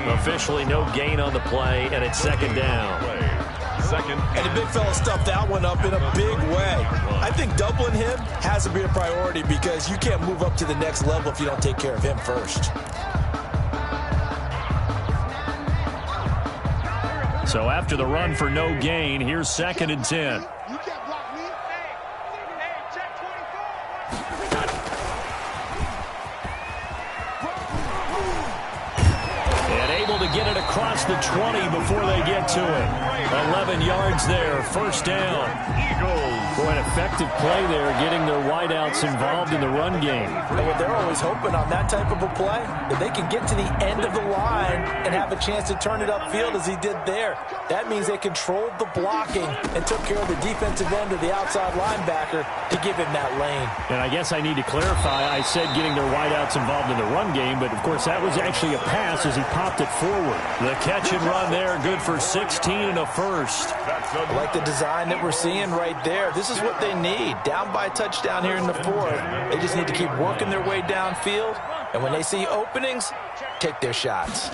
Officially no gain on the play, and it's second down. And the big fella stuffed that one up in a big way. I think doubling him has to be a priority because you can't move up to the next level if you don't take care of him first. So after the run for no gain, here's 2nd and 10. You can't block me. Hey, check 24. And able to get it across the 20 before they get to it. 11 yards there, first down. Boy, an effective play there, getting their wideouts involved in the run game. And they're always hoping on that type of a play that they can get to the end of the line and have a chance to turn it upfield as he did there. That means they controlled the blocking and took care of the defensive end of the outside linebacker to give him that lane. And I guess I need to clarify, I said getting their wideouts involved in the run game, but of course that was actually a pass as he popped it forward. The catch and run there, good for 16 and a first. I like the design that we're seeing right there. This is what they need. Down by a touchdown here in the 4th. They just need to keep working their way downfield And when they see openings, take their shots.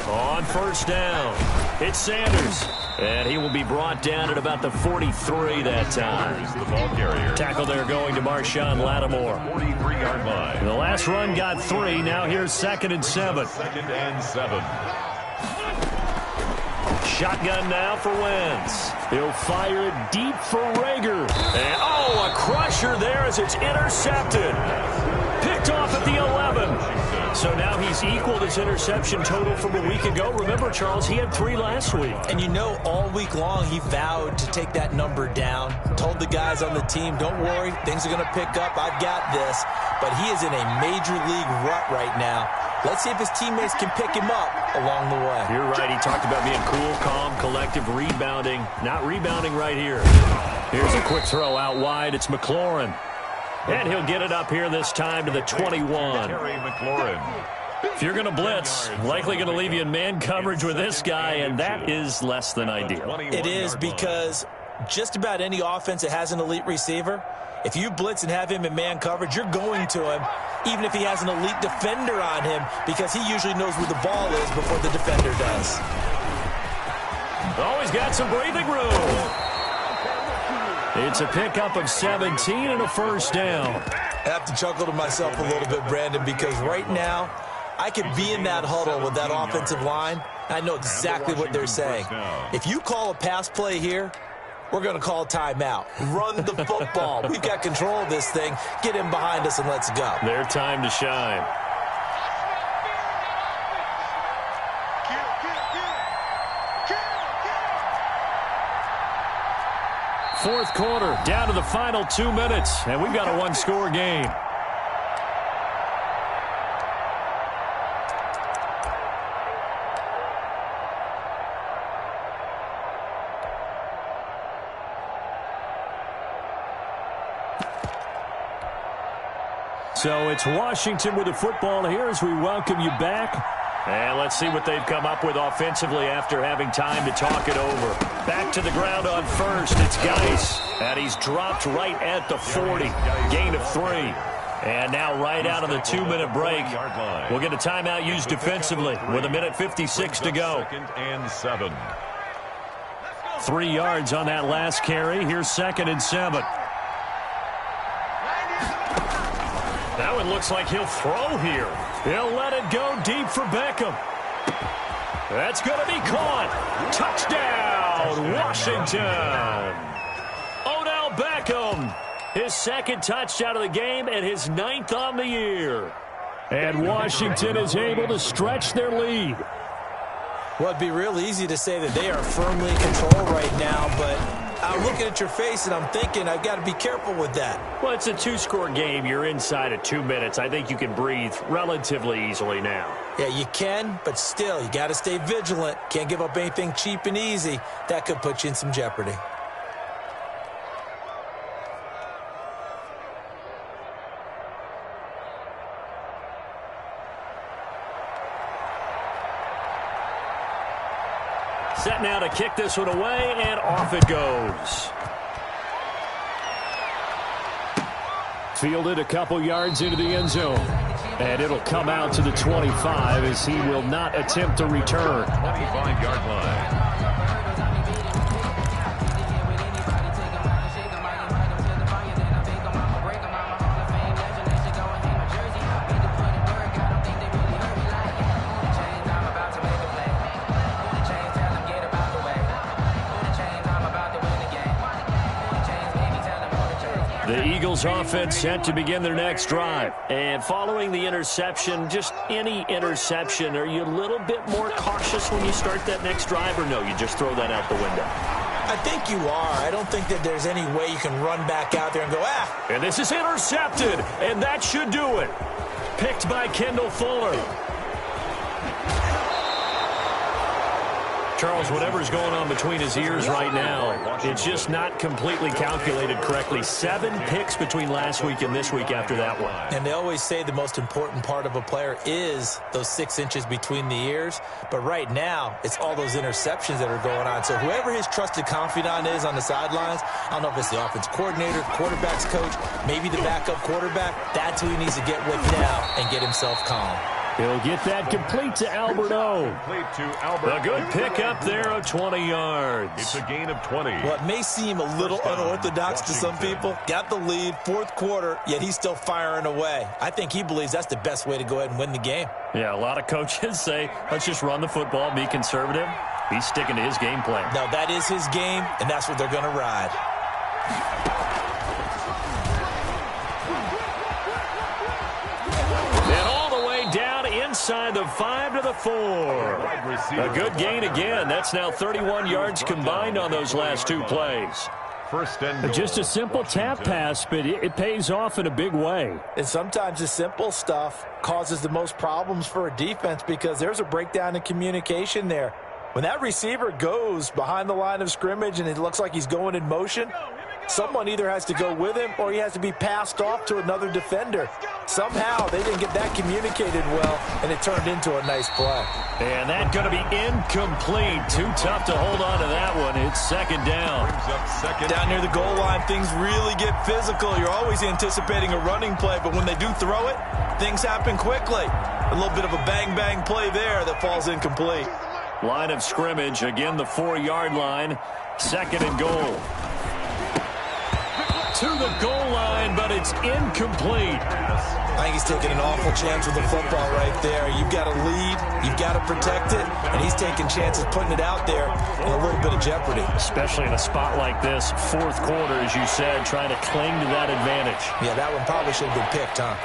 On first down, it's Sanders. And he will be brought down at about the 43 that time. The ball carrier. Tackle there going to Marshawn Lattimore. 43-yard line. The last run got 3. Now here's 2nd and 7. 2nd and 7. Shotgun now for Wentz. He'll fire it deep for Rager. And, a crusher there as it's intercepted. Picked off at the 11. So now he's equaled his interception total from a week ago. Remember, Charles, he had 3 last week. And you know, all week long he vowed to take that number down. Told the guys on the team, don't worry, things are going to pick up. I've got this. But he is in a major league rut right now. Let's see if his teammates can pick him up along the way. You're right. He talked about being cool, calm, collective, rebounding. Not rebounding right here. Here's a quick throw out wide. It's McLaurin. And he'll get it up here this time to the 21. Terry McLaurin. If you're going to blitz, likely going to leave you in man coverage with this guy, and that is less than ideal. It is, because just about any offense that has an elite receiver, if you blitz and have him in man coverage, you're going to him, even if he has an elite defender on him, because he usually knows where the ball is before the defender does. Always got some breathing room. It's a pickup of 17 and a first down. I have to chuckle to myself a little bit, Brandon, because right now I could be in that huddle with that offensive line. I know exactly what they're saying. If you call a pass play here, we're going to call a timeout. Run the football. We've got control of this thing. Get him behind us and let's go. Their time to shine. Fourth quarter, down to the final 2 minutes, and we've got a one-score game. So it's Washington with the football here as we welcome you back. And let's see what they've come up with offensively after having time to talk it over. Back to the ground on first. It's Geis. And he's dropped right at the 40. Gain of 3. And now right out of the 2-minute break, we'll get a timeout used defensively with 1:56 to go. 2nd and 7. 3 yards on that last carry. Here's 2nd and 7. Now it looks like he'll throw here. He'll let it go deep for Beckham. That's going to be caught. Touchdown, Washington. Odell Beckham, his 2nd touchdown of the game and his 9th on the year. And Washington is able to stretch their lead. Well, it'd be real easy to say that they are firmly in control right now, but I'm looking at your face and I'm thinking I've got to be careful with that. Well, it's a 2-score game. You're inside of 2 minutes. I think you can breathe relatively easily now. Yeah, you can, but still, you got to stay vigilant. Can't give up anything cheap and easy. That could put you in some jeopardy. Set now to kick this one away, and off it goes. Fielded a couple yards into the end zone. And it'll come out to the 25 as he will not attempt to return. 25-yard line. The Eagles offense set to begin their next drive. And following the interception, just any interception, are you a little bit more cautious when you start that next drive, or no, you just throw that out the window? I think you are. I don't think that there's any way you can run back out there and go, And this is intercepted, and that should do it. Picked by Kendall Fuller. Charles, whatever's going on between his ears right now, it's just not completely calculated correctly. 7 picks between last week and this week after that one. And they always say the most important part of a player is those 6 inches between the ears. But right now, it's all those interceptions that are going on. So whoever his trusted confidant is on the sidelines, I don't know if it's the offense coordinator, quarterback's coach, maybe the backup quarterback, that's who he needs to get with now and get himself calm. He'll get that complete to Alberto. A good pick up there of 20 yards. It's a gain of 20. Well, it may seem a little unorthodox to some people. Got the lead, 4th quarter, yet he's still firing away. I think he believes that's the best way to go ahead and win the game. Yeah, a lot of coaches say, let's just run the football, be conservative. He's sticking to his game plan. No, that is his game, and that's what they're going to ride. Inside the 5 to the 4. A good gain again. That's now 31 yards combined on those last 2 plays. First and goal. Just a simple tap pass, but it pays off in a big way. And sometimes the simple stuff causes the most problems for a defense because there's a breakdown in communication there. When that receiver goes behind the line of scrimmage and it looks like he's going in motion, someone either has to go with him or he has to be passed off to another defender. Somehow they didn't get that communicated well, and it turned into a nice play. And that's going to be incomplete. Too tough to hold on to that one. It's second down. Down near the goal line, things really get physical. You're always anticipating a running play, but when they do throw it, things happen quickly. A little bit of a bang-bang play there that falls incomplete. Line of scrimmage, again the 4-yard line. Second and goal. To the goal line, but it's incomplete. I think he's taking an awful chance with the football right there. You've got to lead, you've got to protect it, and he's taking chances putting it out there in a little bit of jeopardy. Especially in a spot like this, 4th quarter, as you said, trying to cling to that advantage. Yeah, that one probably should have been picked, huh?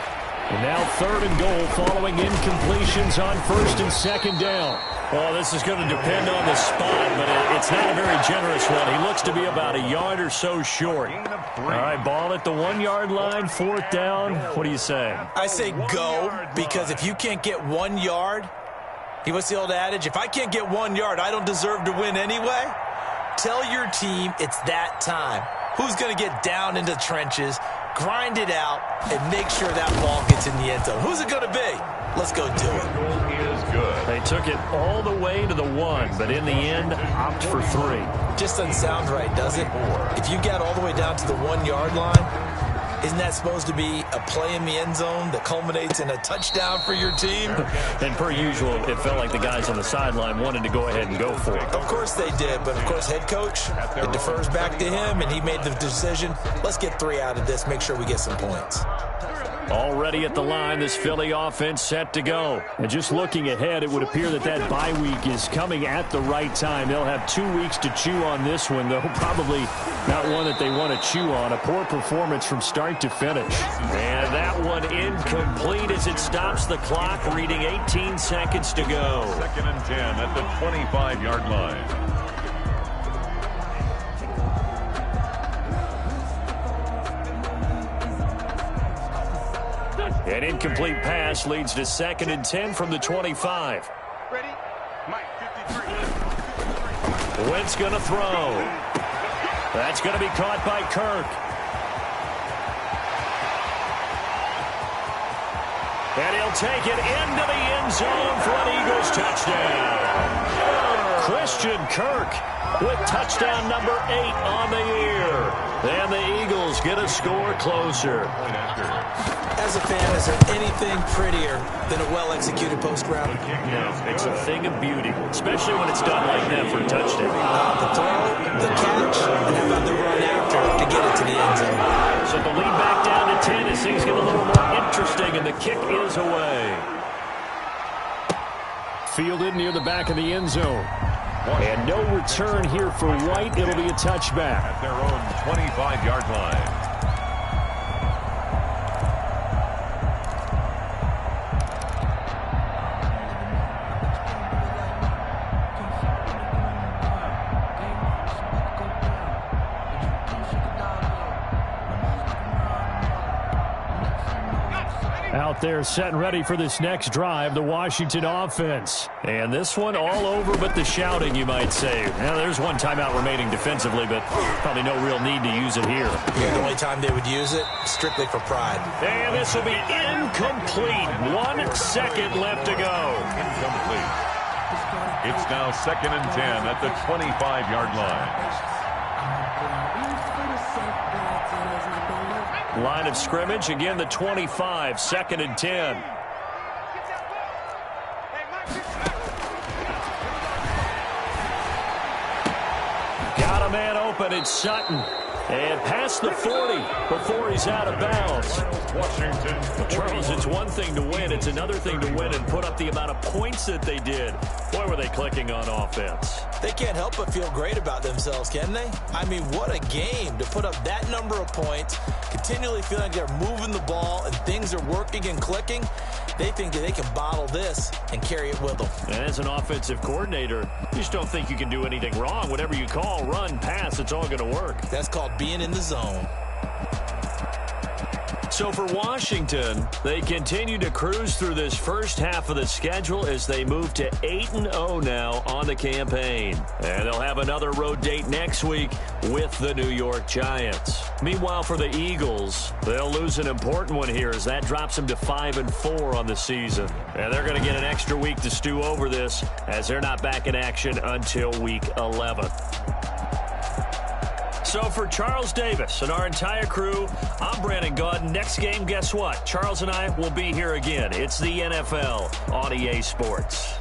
And now 3rd and goal following incompletions on 1st and 2nd down. Well, this is going to depend on the spot, but it's not a very generous one. He looks to be about a yard or so short. All right, ball at the 1-yard line, 4th down. What do you say? I say go, because if you can't get 1 yard, what's the old adage? If I can't get 1 yard, I don't deserve to win anyway. Tell your team it's that time. Who's going to get down into the trenches, grind it out, and make sure that ball gets in the end zone? Who's it going to be? Let's go do it. They took it all the way to the 1, but in the end, opt for 3. Just doesn't sound right, does it? If you got all the way down to the 1-yard line, isn't that supposed to be a play in the end zone that culminates in a touchdown for your team? And per usual, it felt like the guys on the sideline wanted to go ahead and go for it. Of course they did, but of course head coach, it defers back to him, and he made the decision, let's get 3 out of this, make sure we get some points. Already at the line, this Philly offense set to go. And just looking ahead, it would appear that bye week is coming at the right time. They'll have 2 weeks to chew on this one, though probably not one that they want to chew on. A poor performance from start to finish. And that one incomplete as it stops the clock, reading 18 seconds to go. 2nd and 10 at the 25-yard line. An incomplete pass leads to 2nd and 10 from the 25. Ready? Mike, 53. Wentz going to throw. That's going to be caught by Kirk. And he'll take it into the end zone for an Eagles touchdown. Christian Kirk with touchdown number 8 on the year. And the Eagles get a score closer. As a fan, is there anything prettier than a well-executed post-route? No, it's a thing of beauty, especially when it's done like that for a touchdown. The throw, the catch, and how about the run after to get it to the end zone? So the lead back down to 10 as things get a little more interesting, and the kick is away. Fielded near the back of the end zone. And no return here for White. It'll be a touchback. At their own 25-yard line. Out They're set and ready for this next drive, the Washington offense. And this one all over but the shouting, you might say. Now, there's one timeout remaining defensively, but probably no real need to use it here. Yeah, the only time they would use it, strictly for pride. And this will be incomplete. 1 second left to go. Incomplete. It's now 2nd and 10 at the 25-yard line. Line of scrimmage, again the 25, 2nd and 10. Got a man open, it's Sutton. And past the 40 before he's out of bounds. Washington. Charles, it's one thing to win. It's another thing to win and put up the amount of points that they did. Boy, were they clicking on offense. They can't help but feel great about themselves, can they? I mean, what a game to put up that number of points, continually feeling like they're moving the ball and things are working and clicking. They think that they can bottle this and carry it with them. And as an offensive coordinator, you just don't think you can do anything wrong. Whatever you call, run, pass, it's all going to work. That's called being in the zone. So for Washington, they continue to cruise through this first half of the schedule as they move to 8-0 now on the campaign. And they'll have another road date next week with the New York Giants. Meanwhile, for the Eagles, they'll lose an important one here as that drops them to 5-4 on the season. And they're going to get an extra week to stew over this as they're not back in action until week 11. So for Charles Davis and our entire crew, I'm Brandon Gaudin. Next game, guess what? Charles and I will be here again. It's the NFL on EA Sports.